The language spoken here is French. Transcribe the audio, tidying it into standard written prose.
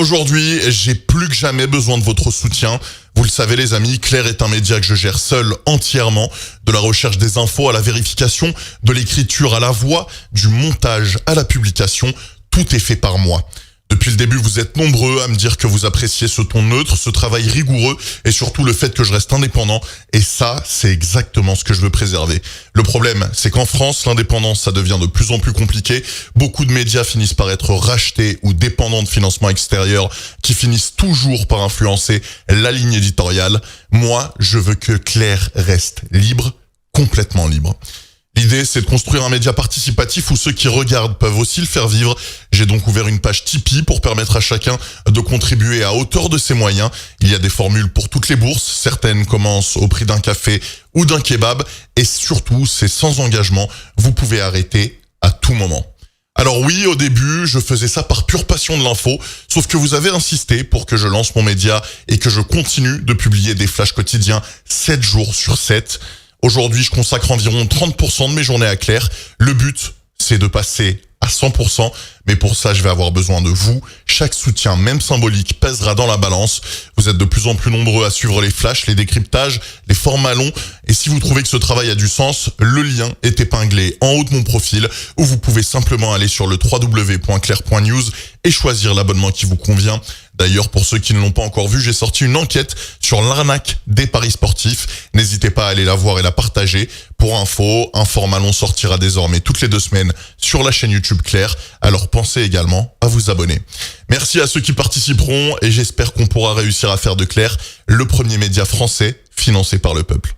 Aujourd'hui, j'ai plus que jamais besoin de votre soutien. Vous le savez les amis, Clair est un média que je gère seul entièrement, de la recherche des infos à la vérification, de l'écriture à la voix, du montage à la publication, tout est fait par moi. Depuis le début, vous êtes nombreux à me dire que vous appréciez ce ton neutre, ce travail rigoureux et surtout le fait que je reste indépendant. Et ça, c'est exactement ce que je veux préserver. Le problème, c'est qu'en France, l'indépendance, ça devient de plus en plus compliqué. Beaucoup de médias finissent par être rachetés ou dépendants de financements extérieurs qui finissent toujours par influencer la ligne éditoriale. Moi, je veux que Clair reste libre, complètement libre. L'idée, c'est de construire un média participatif où ceux qui regardent peuvent aussi le faire vivre. J'ai donc ouvert une page Tipeee pour permettre à chacun de contribuer à hauteur de ses moyens. Il y a des formules pour toutes les bourses. Certaines commencent au prix d'un café ou d'un kebab. Et surtout, c'est sans engagement. Vous pouvez arrêter à tout moment. Alors oui, au début, je faisais ça par pure passion de l'info, sauf que vous avez insisté pour que je lance mon média et que je continue de publier des flashs quotidiens 7 jours sur 7. Aujourd'hui, je consacre environ 30% de mes journées à Clair. Le but, c'est de passer à 100%, mais pour ça, je vais avoir besoin de vous. Chaque soutien, même symbolique, pèsera dans la balance. Vous êtes de plus en plus nombreux à suivre les flashs, les décryptages, les formats longs. Et si vous trouvez que ce travail a du sens, le lien est épinglé en haut de mon profil, où vous pouvez simplement aller sur le www.clair.news et choisir l'abonnement qui vous convient. D'ailleurs, pour ceux qui ne l'ont pas encore vu, j'ai sorti une enquête sur l'arnaque des paris sportifs. N'hésitez pas à aller la voir et la partager. Pour info, un format long sortira désormais toutes les 2 semaines sur la chaîne YouTube Clair. Alors pensez également à vous abonner. Merci à ceux qui participeront et j'espère qu'on pourra réussir à faire de Clair le premier média français financé par le peuple.